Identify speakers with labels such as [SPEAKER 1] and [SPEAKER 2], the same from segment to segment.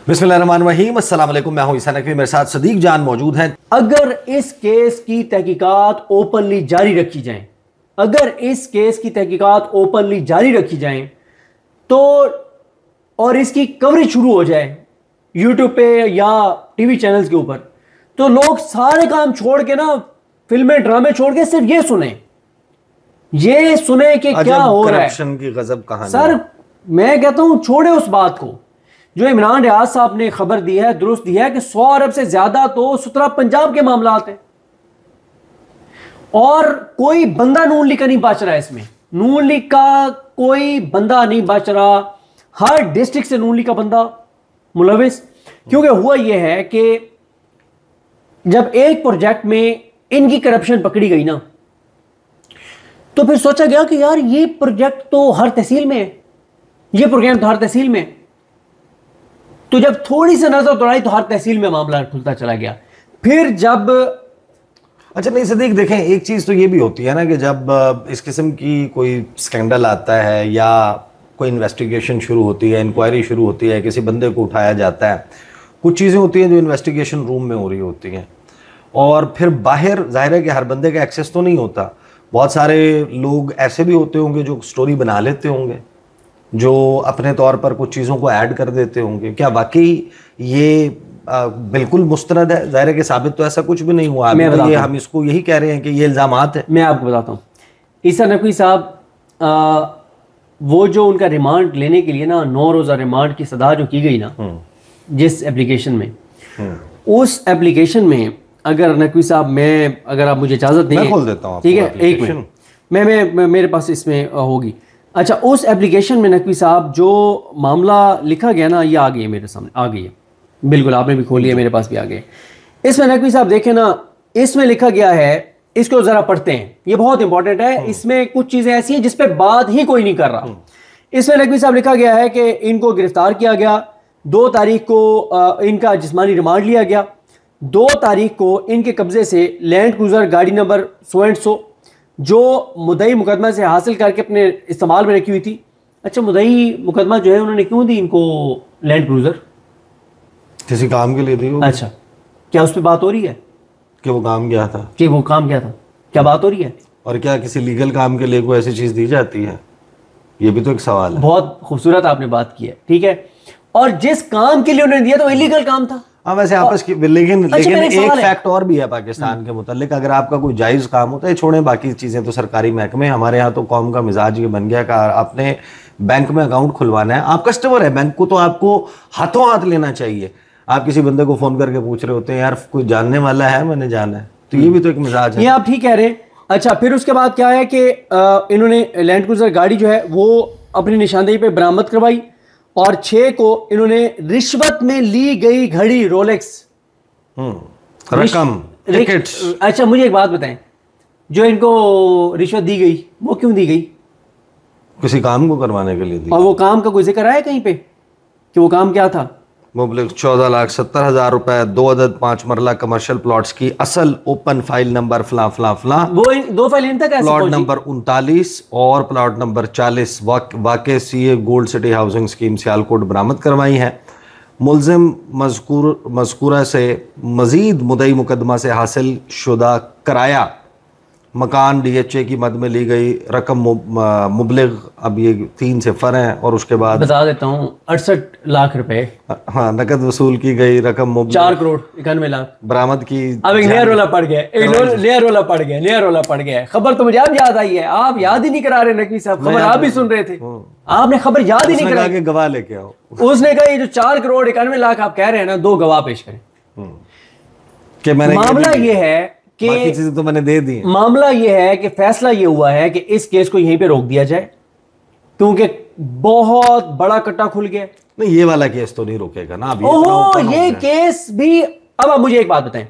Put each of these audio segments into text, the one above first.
[SPEAKER 1] बिस्मिल्लाहिर्रहमानिर्रहीम, अस्सलाम वालेकुम। मैं हूं ईसा नकवी, मेरे साथ सदीक जान मौजूद हैं।
[SPEAKER 2] अगर इस केस की तहकीकात ओपनली जारी रखी जाएं, अगर इस केस की तहकीकात ओपनली जारी रखी जाएं तो और इसकी कवरेज शुरू हो जाए यूट्यूब पे या टीवी चैनल्स के ऊपर, तो लोग सारे काम छोड़ के ना, फिल्में ड्रामे छोड़ के सिर्फ ये सुने कि क्या हो रहा है।
[SPEAKER 1] करप्शन की गजब कहानी।
[SPEAKER 2] सर मैं कहता हूं छोड़े उस बात को। जो इमरान रियाज साहब ने खबर दी है, दुरुस्त दी है कि 100 अरब से ज्यादा तो सुतरा पंजाब के मामलात हैं और कोई बंदा नून लीग का नहीं बच रहा है। इसमें नून लीग का कोई बंदा नहीं बच रहा। हर डिस्ट्रिक्ट से नून लीग का बंदा मुलविस। क्योंकि हुआ यह है कि जब एक प्रोजेक्ट में इनकी करप्शन पकड़ी गई ना, तो फिर सोचा गया कि यार ये प्रोजेक्ट तो हर तहसील में है, ये प्रोग्राम तो हर तहसील में। तो जब थोड़ी सी नजर दौड़ाई तो हर तहसील में मामला खुलता चला गया। फिर जब
[SPEAKER 1] अच्छा नहीं सदीक, देखें एक चीज़ तो ये भी होती है ना कि जब इस किस्म की कोई स्कैंडल आता है या कोई इन्वेस्टिगेशन शुरू होती है, इंक्वायरी शुरू होती है, किसी बंदे को उठाया जाता है, कुछ चीज़ें होती हैं जो इन्वेस्टिगेशन रूम में हो रही होती हैं और फिर बाहर जाहिर है कि हर बंदे का एक्सेस तो नहीं होता। बहुत सारे लोग ऐसे भी होते होंगे जो स्टोरी बना लेते होंगे, जो अपने तौर पर कुछ चीज़ों को ऐड कर देते होंगे। क्या वाकई ये बिल्कुल मुस्तनद है? जाहिर है कि साबित तो ऐसा कुछ भी नहीं हुआ। तो ये हम इसको यही कह रहे हैं कि ये इल्ज़ामात है।
[SPEAKER 2] मैं आपको बताता हूँ, ईसा नकवी साहब वो जो उनका रिमांड लेने के लिए ना 9 रोज़ा रिमांड की सदा जो की गई ना जिस एप्लीकेशन में, उस एप्लीकेशन में अगर नकवी साहब अगर आप मुझे इजाज़त दें,
[SPEAKER 1] खोल देता हूँ,
[SPEAKER 2] ठीक है, एक मिनट, मैं मेरे पास इसमें होगी। अच्छा, उस एप्लीकेशन में नकवी साहब जो मामला लिखा गया ना, ये आ गई है मेरे सामने, आ गई है बिल्कुल, आपने भी खोली है, मेरे पास भी आ गए। इसमें नकवी साहब देखें ना, इसमें लिखा गया है, इसको जरा पढ़ते हैं, ये बहुत इंपॉर्टेंट है। इसमें कुछ चीजें ऐसी हैं जिस पे बात ही कोई नहीं कर रहा। इसमें नकवी साहब लिखा गया है कि इनको गिरफ्तार किया गया, 2 तारीख को इनका जिस्मानी रिमांड लिया गया, 2 तारीख को इनके कब्जे से लैंड क्रूजर गाड़ी नंबर 100 जो मुद्दई मुकदमा से हासिल करके अपने इस्तेमाल में रखी हुई थी। अच्छा, मुद्दई मुकदमा जो है उन्होंने क्यों दी इनको लैंड क्रूजर?
[SPEAKER 1] किसी काम के लिए दी।
[SPEAKER 2] अच्छा, क्या उस पर बात हो रही है
[SPEAKER 1] कि वो काम क्या था?
[SPEAKER 2] क्या बात हो रही है?
[SPEAKER 1] और क्या किसी लीगल काम के लिए कोई ऐसी चीज़ दी जाती है? ये भी तो एक सवाल है।
[SPEAKER 2] बहुत खूबसूरत आपने बात की है, ठीक है। और जिस काम के लिए उन्होंने दिया तो इलीगल काम था।
[SPEAKER 1] हाँ वैसे आपस की, लेकिन एक फैक्ट और भी है पाकिस्तान के मुतालिक। अगर आपका कोई जायज़ काम होता है, छोड़ें बाकी चीज़ें तो सरकारी महकमे, हमारे यहाँ तो कौम का मिजाज ये बन गया कि आपने बैंक में अकाउंट खुलवाना है, आप कस्टमर है बैंक को, तो आपको हाथों हाथ लेना चाहिए। आप किसी बंदे को फ़ोन करके पूछ रहे होते हैं, यार कोई जानने वाला है, मैंने जाना है, तो ये भी तो एक मिजाज है।
[SPEAKER 2] ये आप ठीक कह रहे हैं। अच्छा, फिर उसके बाद क्या है कि इन्होंने लैंड क्रूजर गाड़ी जो है वो अपनी निशानदेही पे बरामद करवाई और 6 को इन्होंने रिश्वत में ली गई घड़ी रोलेक्स
[SPEAKER 1] रकम टिकट्स।
[SPEAKER 2] अच्छा, मुझे एक बात बताएं, जो इनको रिश्वत दी गई वो क्यों दी गई?
[SPEAKER 1] किसी काम को करवाने के लिए दी।
[SPEAKER 2] और वो काम का कोई जिक्र है कहीं पे कि वो काम क्या था?
[SPEAKER 1] मुबलिग 14,70,000 रुपए, 2 अदद 5 मरला कमर्शियल प्लॉट्स की असल ओपन फाइल नंबर फला फला फला।
[SPEAKER 2] वो 2 फाइल इन तक कैसे
[SPEAKER 1] प्लॉट नंबर 39 और प्लॉट नंबर 40 वाक़े CA gold city housing scheme Sialkot बरामद करवाई हैं। मुलजिम मज़कूरा से मज़ीद मुद्दई मुकदमा से हासिल शुदा कराया मकान DHA की मद में ली गई रकम मुबलिग, अब ये 3 सिफर हैं और उसके बाद
[SPEAKER 2] बता देता हूँ 68 लाख रुपए,
[SPEAKER 1] हाँ, नकद वसूल की गई रकम मुबलिग
[SPEAKER 2] 4 करोड़ 91 लाख
[SPEAKER 1] बरामद की।
[SPEAKER 2] अब एक नया रोला पड़ गया, नया रोला पड़ गया। खबर तो मुझे अब याद आई है, आप याद ही नहीं करा रहे नकवी साहब, खबर आप भी सुन रहे थे, आपने खबर याद ही नहीं करा
[SPEAKER 1] के गवाह लेके आओ।
[SPEAKER 2] उसने कहा ये जो 4 करोड़ 91 लाख आप कह रहे हैं ना, 2 गवाह पेश करें।
[SPEAKER 1] कि मैंने
[SPEAKER 2] मामला ये है कि
[SPEAKER 1] बाकी चीजें तो मैंने दे दी।
[SPEAKER 2] मामला ये है कि फैसला ये हुआ है कि इस केस को यहीं पे रोक दिया जाए क्योंकि बहुत बड़ा कट्टा खुल गया।
[SPEAKER 1] नहीं, ये वाला केस तो नहीं रोकेगा ना अभी।
[SPEAKER 2] ओहो, ये केस भी। अब आप मुझे एक बात बताएं,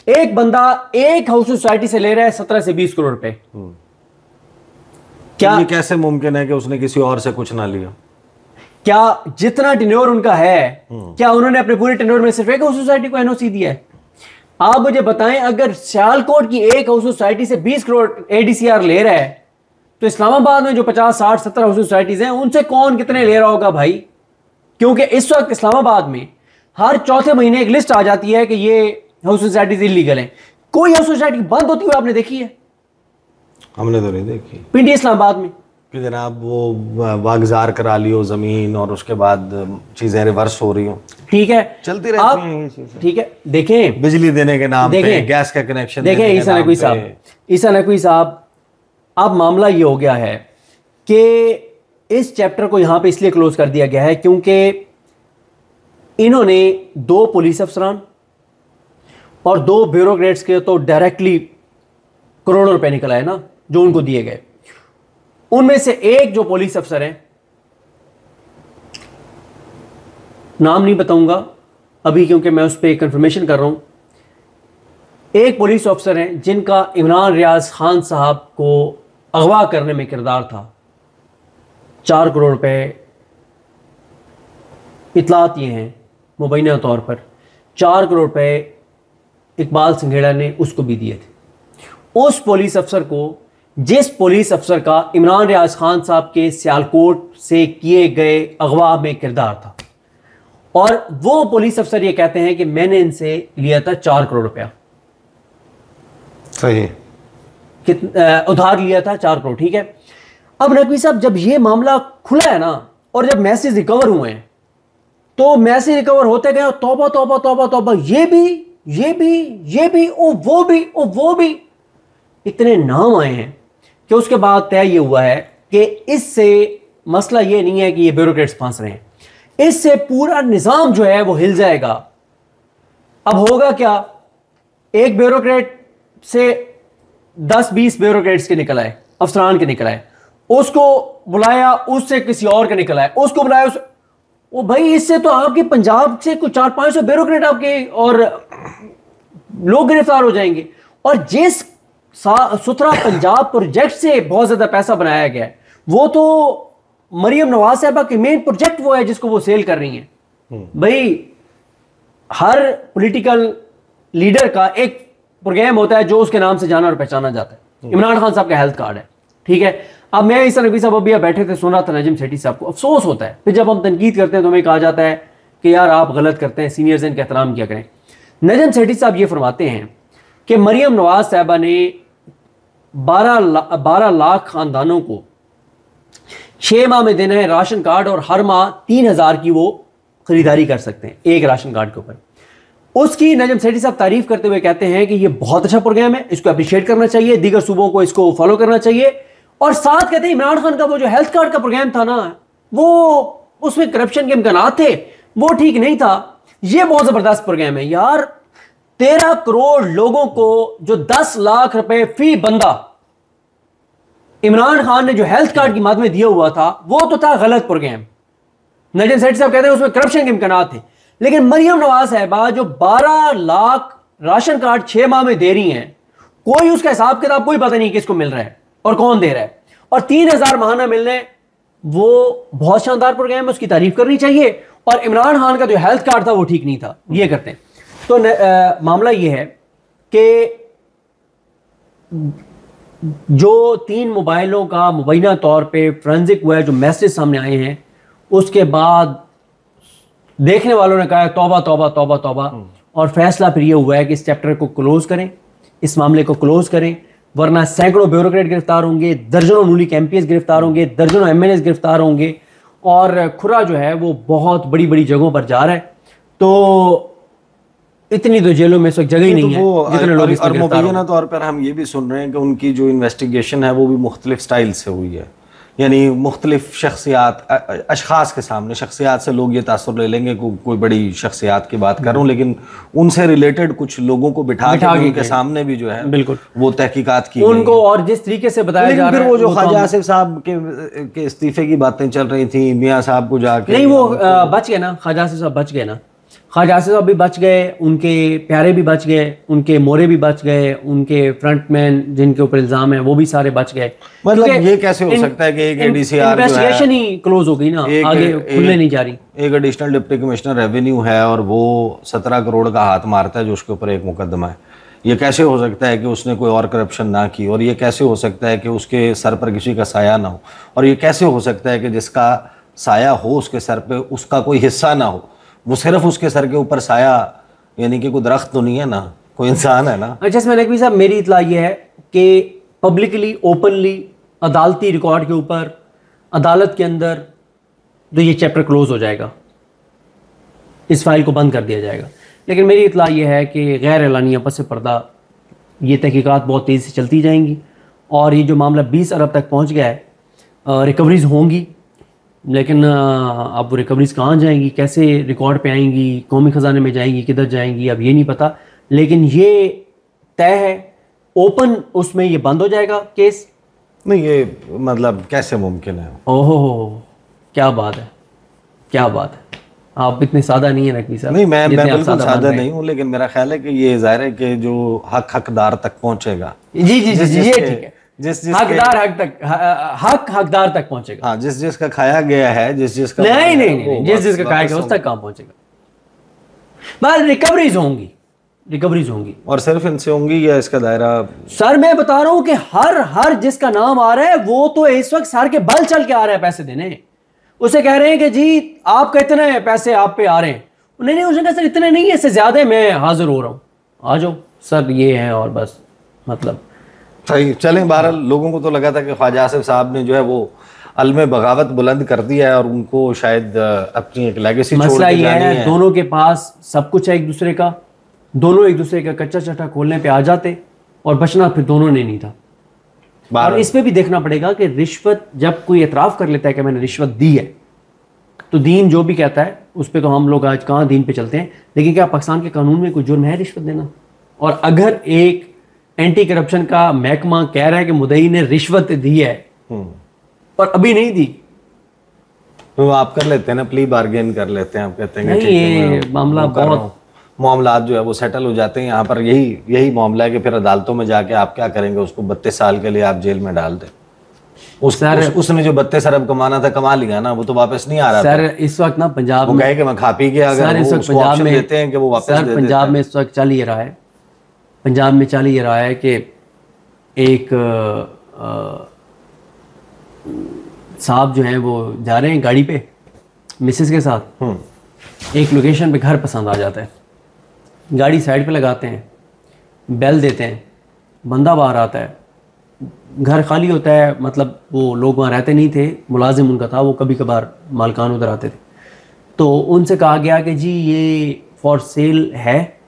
[SPEAKER 2] एक बंदा एक हाउस सोसाइटी से ले रहा है 17 से 20 करोड़ रुपए, क्या
[SPEAKER 1] ये कैसे मुमकिन है कि उसने किसी और से कुछ ना लिया?
[SPEAKER 2] क्या जितना टेन्योर उनका है, क्या उन्होंने अपने पूरे टेन्योर में सिर्फ एक हाउस सोसाइटी को एनओसी दिया है? आप मुझे बताएं, अगर सियालकोट की एक हाउस सोसाइटी से 20 करोड़ एडीसीआर ले रहा है तो इस्लामाबाद में जो 50, 60, 70 हाउस सोसाइटीज हैं उनसे कौन कितने ले रहा होगा भाई? क्योंकि इस वक्त इस्लामाबाद में हर चौथे महीने एक लिस्ट आ जाती है कि ये हाउस सोसाइटीज इलीगल हैं। कोई हाउस सोसाइटी बंद होती हुई आपने देखी है?
[SPEAKER 1] हमने तो नहीं देखी।
[SPEAKER 2] पिंडी इस्लामाबाद में
[SPEAKER 1] कि जनाब वो वागजार करा लियो जमीन और उसके बाद चीजें रिवर्स हो रही हो,
[SPEAKER 2] ठीक है,
[SPEAKER 1] चलती रहती हैं ये चीजें।
[SPEAKER 2] ठीक है, देखें
[SPEAKER 1] बिजली देने के नाम पे,
[SPEAKER 2] देखें,
[SPEAKER 1] गैस का कनेक्शन
[SPEAKER 2] देखें ईसा नकवी साहब, ईसा नकवी साहब, अब मामला ये हो गया है कि इस चैप्टर को यहाँ पे इसलिए क्लोज कर दिया गया है क्योंकि इन्होंने 2 पुलिस अफसरान और 2 ब्यूरोक्रेट्स के तो डायरेक्टली करोड़ों रुपए निकल आए ना जो उनको दिए गए। उनमें से एक जो पुलिस अफसर है, नाम नहीं बताऊंगा अभी क्योंकि मैं उस पर कंफर्मेशन कर रहा हूं, एक पुलिस अफसर हैं जिनका इमरान रियाज खान साहब को अगवा करने में किरदार था। 4 करोड़ रुपए इतलात ये हैं मुबैना तौर पर, 4 करोड़ रुपए इकबाल संघेड़ा ने उसको भी दिए थे। उस पुलिस अफसर को, जिस पुलिस अफसर का इमरान रियाज खान साहब के सियालकोट से किए गए अगवा में किरदार था, और वो पुलिस अफसर ये कहते हैं कि मैंने इनसे लिया था 4 करोड़ रुपया।
[SPEAKER 1] सही,
[SPEAKER 2] उधार लिया था 4 करोड़, ठीक है। अब नकवी साहब जब ये मामला खुला है ना और जब मैसेज रिकवर हुए हैं तो मैसेज रिकवर होते गए, तौबा तौबा तौबा तौबा, ये भी ओ वो भी, इतने नाम आए हैं कि उसके बाद तय ये हुआ है कि इससे मसला ये नहीं है कि ये ब्यूरोक्रेट्स फंस रहे हैं, इससे पूरा निजाम जो है वो हिल जाएगा। अब होगा क्या, एक ब्यूरोक्रेट से 10-20 ब्यूरोक्रेट्स के निकल आए, अफसरान के निकल आए, उसको बुलाया, उससे किसी और के निकल आए, उसको बुलाया, वो भाई इससे तो आपके पंजाब से कुछ 400-500 ब्यूरोक्रेट आपके और लोग गिरफ्तार हो जाएंगे। और जिस सुथरा पंजाब प्रोजेक्ट से बहुत ज्यादा पैसा बनाया गया है, वो तो मरियम नवाज साहबा के मेन प्रोजेक्ट वो है जिसको वो सेल कर रही हैं। भाई हर पॉलिटिकल लीडर का एक प्रोग्राम होता है जो उसके नाम से जाना और पहचाना जाता है। इमरान खान साहब का हेल्थ कार्ड है, ठीक है। अब मैं ईसा नकवी साहब अभी बैठे थे, सुना था नजम सेठी साहब को, अफसोस होता है फिर जब हम तनकीद करते हैं तो हमें कहा जाता है कि यार आप गलत करते हैं, सीनियर्स इनका एहतराम किया करें। नजम सेठी साहब ये फरमाते हैं कि मरियम नवाज साहबा ने 12 लाख खानदानों को 6 माह में देना है राशन कार्ड, और हर माह 3000 की वो खरीदारी कर सकते हैं एक राशन कार्ड के ऊपर। उसकी नजम सेठी साहब तारीफ करते हुए कहते हैं कि ये बहुत अच्छा प्रोग्राम है, इसको अप्रिशिएट करना चाहिए, दीगर सूबों को इसको फॉलो करना चाहिए। और साथ कहते हैं इमरान खान का वो जो हेल्थ कार्ड का प्रोग्राम था ना, वो उसमें करप्शन के इम्कानात थे, वो ठीक नहीं था, ये बहुत जबरदस्त प्रोग्राम है यार। 13 करोड़ लोगों को जो 10 लाख रुपए फी बंदा इमरान खान ने जो हेल्थ कार्ड की मद में दिया हुआ था, वो तो था गलत प्रोग्राम। नजम सेठी साहब कहते हैं उसमें करप्शन के इम्कानात थे। लेकिन मरियम नवाज साहबा जो 12 लाख राशन कार्ड 6 माह में दे रही हैं, कोई उसका हिसाब किताब कोई पता नहीं किसको मिल रहा है और कौन दे रहा है, और 3000 माहाना मिलने, वो बहुत शानदार प्रोग्राम है, उसकी तारीफ करनी चाहिए। और इमरान खान का जो हेल्थ कार्ड था वो ठीक नहीं था, ये करते हैं। तो मामला ये है कि जो 3 मोबाइलों का मुबैना तौर पे फोरेंसिक हुआ है, जो मैसेज सामने आए हैं, उसके बाद देखने वालों ने कहा तौबा तौबा तौबा तौबा, और फैसला फिर ये हुआ है कि इस चैप्टर को क्लोज करें, इस मामले को क्लोज करें, वरना सैकड़ों ब्यूरोक्रेट गिरफ्तार होंगे, दर्जनों नूलिक एमपीएस गिरफ्तार होंगे, दर्जनों एमएनएस गिरफ्तार होंगे, और खुरा जो है वो बहुत बड़ी बड़ी जगहों पर जा रहा है। तो इतनी तो जेलों में इस वक्त जगह ही नहीं है जितने लोग
[SPEAKER 1] और मुबैना तौर पर हम ये भी सुन रहे हैं कि उनकी जो इन्वेस्टिगेशन है वो भी मुख्तलिफ स्टाइल से हुई है, यानी मुख्तलिफ शख्सियात, अशखास के सामने, शख्सियात से लोग ये तासुर ले लेंगे कोई बड़ी शख्सियात की बात कर रहा हूँ, लेकिन उनसे रिलेटेड कुछ लोगों को बिठा के उनके सामने भी जो है बिल्कुल वो तहकीकात की
[SPEAKER 2] उनको, और जिस तरीके से बताया जा रहा है।
[SPEAKER 1] वो जो ख्वाजा आसिफ साहब के इस्तीफे की बातें चल रही थी, मियाँ साहब को जाके,
[SPEAKER 2] नहीं वो बच गए ना, ख्वाजा आसिफ साहब बच गए ना, ख्वाजा आसिफ साहब भी बच गए, उनके प्यारे भी बच गए, उनके मोरे भी बच गए, उनके फ्रंटमैन जिनके ऊपर इल्जाम है वो भी सारे बच गए।
[SPEAKER 1] मतलब ये कैसे हो सकता है कि एक एडीसीआर
[SPEAKER 2] इन्वेस्टिगेशन ही क्लोज हो गई ना, आगे खुलने नहीं जा रही।
[SPEAKER 1] एक एडिशनल डिप्टी कमिश्नर रेवेन्यू है और वो 17 करोड़ का हाथ मारता है जो उसके ऊपर एक मुकदमा है। ये कैसे हो सकता है कि उसने कोई और करप्शन ना की, और ये कैसे हो सकता है कि उसके सर पर किसी का साया ना हो, और ये कैसे हो सकता है कि जिसका साया हो उसके सर पे उसका कोई हिस्सा ना हो। वो सिर्फ उसके सर के ऊपर साया, यानी कि कोई दरख्त तो नहीं है ना, कोई इंसान है ना।
[SPEAKER 2] अच्छा इसमें नकवी साहब मेरी इतला ये है कि पब्लिकली ओपनली अदालती रिकॉर्ड के ऊपर अदालत के अंदर तो ये चैप्टर क्लोज हो जाएगा, इस फाइल को बंद कर दिया जाएगा। लेकिन मेरी इतला ये है कि गैर एलानिया पस पर्दा ये तहकीकात बहुत तेज़ी से चलती जाएंगी और ये जो मामला 20 अरब तक पहुंच गया है, रिकवरीज होंगी, लेकिन अब वो रिकवरीज कहाँ जाएंगी, कैसे रिकॉर्ड पे आएंगी, कौमी ख़जाने में जाएंगी, किधर जाएंगी, अब ये नहीं पता। लेकिन ये तय है ओपन उसमें ये बंद हो जाएगा केस।
[SPEAKER 1] नहीं ये मतलब कैसे मुमकिन है?
[SPEAKER 2] ओहो क्या बात है, क्या बात है, आप इतने सादा नहीं है नकवी साहब।
[SPEAKER 1] नहीं मैं बिल्कुल सादा नहीं हूँ, लेकिन मेरा ख्याल है कि ये जाहिर है कि जो हकदार तक पहुंचेगा।
[SPEAKER 2] जी जी जी ये ठीक है, हकदार हकदार तक पहुंचेगा।
[SPEAKER 1] हाँ जिसका खाया गया है, जिसका
[SPEAKER 2] नहीं जिसका खाया गया उस तक कहाँ पहुंचेगा। बस रिकवरीज होंगी
[SPEAKER 1] और सिर्फ इनसे होंगी या इसका दायरा?
[SPEAKER 2] सर मैं बता रहा हूं कि हर जिसका नाम आ रहा है वो तो इस वक्त सर के बल चल के आ रहा है पैसे देने। उसे कह रहे हैं कि जी आपका इतने पैसे आप पे आ रहे हैं, नहीं उसने कहा सर इतने नहीं है, इससे ज्यादा मैं हाजिर हो रहा हूं, आ जाओ सर ये है। और बस मतलब
[SPEAKER 1] सही चलें। बहरहाल लोगों को तो लगा था कि ख्वाजा आसिफ साहब ने जो है वो अलमे बगावत बुलंद कर दिया है और उनको शायद अपनी एक लेगेसी छोड़ के जानी है।
[SPEAKER 2] दोनों के पास सब कुछ है एक दूसरे का, दोनों एक दूसरे का कच्चा चट्टा खोलने पे आ जाते और बचना फिर दोनों ने नहीं था। और इस पे भी देखना पड़ेगा कि रिश्वत जब कोई एतराफ़ कर लेता है कि मैंने रिश्वत दी है, तो दीन जो भी कहता है उस पर तो हम लोग आज कहाँ दीन पे चलते हैं। लेकिन क्या पाकिस्तान के कानून में कोई जुर्म है रिश्वत देना? और अगर एक एंटी करप्शन का महकमा कह रहा है कि मुद्दई ने रिश्वत दी है और अभी नहीं दी,
[SPEAKER 1] तो आप कर लेते हैं ना, प्ली बार्गेन कर लेते हैं, आप कहते हैं
[SPEAKER 2] नहीं ये मामला बहुत
[SPEAKER 1] मामलात जो है वो सेटल हो जाते हैं। यहाँ पर यही मामला है कि फिर अदालतों में जाके आप क्या करेंगे, उसको 32 साल के लिए आप जेल में डाल दें। उसने जो 32 अरब कमाना था कमा लिया ना, वो तो वापस नहीं आ रहा
[SPEAKER 2] सर था। इस वक्त ना पंजाब
[SPEAKER 1] में कहे कि मैं खा पी गया, अगर
[SPEAKER 2] इस वक्त पंजाब में
[SPEAKER 1] देते हैं कि वो वापस दे
[SPEAKER 2] पंजाब में इस वक्त चल ये रहा है, पंजाब में चल ये रहा है कि एक साहब जो हैं वो जा रहे हैं गाड़ी पे मिसेस के साथ, एक लोकेशन पे घर पसंद आ जाता है, गाड़ी साइड पे लगाते हैं, बेल देते हैं, बंदा बाहर आता है, घर खाली होता है, मतलब वो लोग वहाँ रहते नहीं थे, मुलाजिम उनका था, वो कभी कभार मालकान उधर आते थे। तो उनसे कहा गया कि जी ये फॉर सेल है।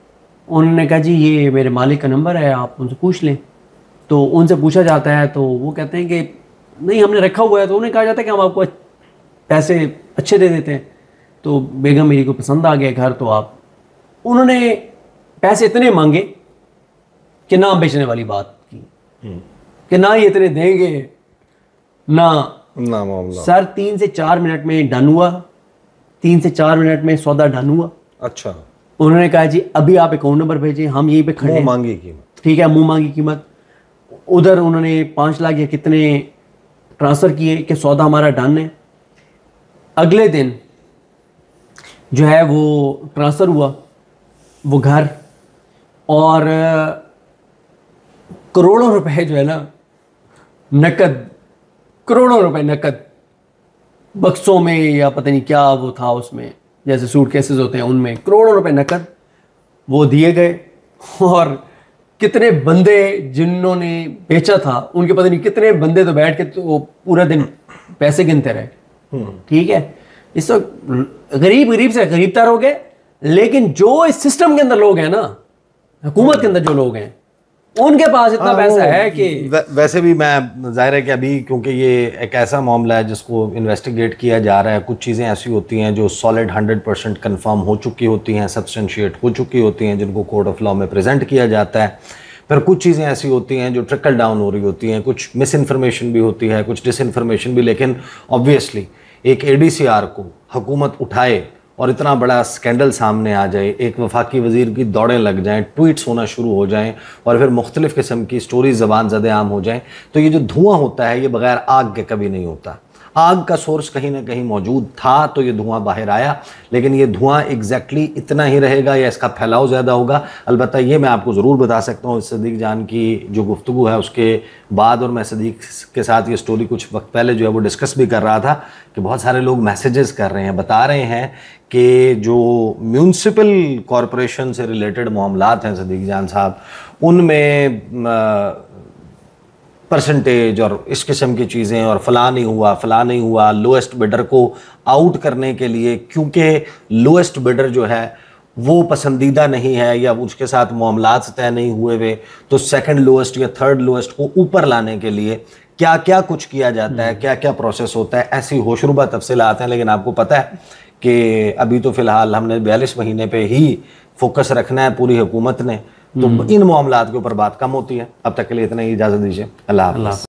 [SPEAKER 2] उन्होंने कहा जी ये मेरे मालिक का नंबर है, आप उनसे पूछ लें। तो उनसे पूछा जाता है तो वो कहते हैं कि नहीं हमने रखा हुआ है। तो उन्हें कहा जाता है कि हम आपको पैसे अच्छे दे देते हैं। तो बेगम मेरी को पसंद आ गया घर, तो आप, उन्होंने पैसे इतने मांगे कि ना बेचने वाली बात की कि ना ये इतने देंगे ना
[SPEAKER 1] मामला।
[SPEAKER 2] सर 3 से 4 मिनट में डन हुआ, 3 से 4 मिनट में सौदा डन हुआ।
[SPEAKER 1] अच्छा।
[SPEAKER 2] उन्होंने कहा जी अभी आप अकाउंट नंबर भेजिए, हम यहीं पे खड़े हैं।
[SPEAKER 1] मुंह मांगी कीमत,
[SPEAKER 2] ठीक है, मुंह मांगी कीमत। उधर उन्होंने 5 लाख या कितने ट्रांसफ़र किए कि सौदा हमारा डन है। अगले दिन जो है वो ट्रांसफ़र हुआ वो घर, और करोड़ों रुपए जो है ना नकद, करोड़ों रुपए नकद बक्सों में या पता नहीं क्या वो था उसमें, जैसे सूट केसेस होते हैं उनमें करोड़ों रुपए नकद वो दिए गए। और कितने बंदे जिन्होंने बेचा था उनके पता नहीं कितने बंदे तो बैठ के तो पूरा दिन पैसे गिनते रहे। ठीक है, इस वक्त गरीब से गरीब तर हो गए। लेकिन जो इस सिस्टम के अंदर लोग हैं ना, हुकूमत के अंदर जो लोग हैं, उनके पास इतना पैसा है कि
[SPEAKER 1] वैसे भी मैं जाहिर है कि अभी क्योंकि ये एक ऐसा मामला है जिसको इन्वेस्टिगेट किया जा रहा है, कुछ चीज़ें ऐसी होती हैं जो सॉलिड 100% कंफर्म हो चुकी होती हैं, सब्सटेंशिएट हो चुकी होती हैं, जिनको कोर्ट ऑफ लॉ में प्रेजेंट किया जाता है। फिर कुछ चीज़ें ऐसी होती हैं जो ट्रिकल डाउन हो रही होती हैं, कुछ मिस इन्फॉर्मेशन भी होती है, कुछ डिस इन्फॉर्मेशन भी। लेकिन ऑब्वियसली एक ADCR को हुकूमत उठाए और इतना बड़ा स्कैंडल सामने आ जाए, एक वफाकी वज़ीर की दौड़ें लग जाएं, ट्वीट्स होना शुरू हो जाएं और फिर मुख्तलिफ़ किस्म की स्टोरीज ज़बान ज़दे आम हो जाएं, तो ये जो धुआं होता है ये बग़ैर आग के कभी नहीं होता। आग का सोर्स कहीं ना कहीं मौजूद था तो ये धुआं बाहर आया, लेकिन ये धुआं एग्जैक्टली इतना ही रहेगा या इसका फैलाव ज़्यादा होगा? अलबत्ता ये मैं आपको ज़रूर बता सकता हूँ सदीक जान की जो गुफ्तगू है उसके बाद, और मैं सदीक के साथ ये स्टोरी कुछ वक्त पहले जो है वो डिस्कस भी कर रहा था कि बहुत सारे लोग मैसेजेस कर रहे हैं, बता रहे हैं कि जो म्यूनसिपल कॉरपोरेशन से रिलेटेड मामलात हैं सदीक जान साहब, उनमें परसेंटेज और इस किस्म की चीज़ें और फलां नहीं हुआ, लोएस्ट बिडर को आउट करने के लिए, क्योंकि लोएस्ट बिडर जो है वो पसंदीदा नहीं है या उसके साथ मामलात तय नहीं हुए हुए, तो सेकंड लोएस्ट या थर्ड लोएस्ट को ऊपर लाने के लिए क्या क्या कुछ किया जाता है, क्या क्या प्रोसेस होता है, ऐसी होशरुबा तफसीलात हैं। लेकिन आपको पता है कि अभी तो फ़िलहाल हमने 42 महीने पे ही फोकस रखना है पूरी हुकूमत ने, तो इन मामलात के ऊपर बात कम होती है। अब तक के लिए इतना ही, इजाज़त दीजिए। अल्लाह हाफ़िज़।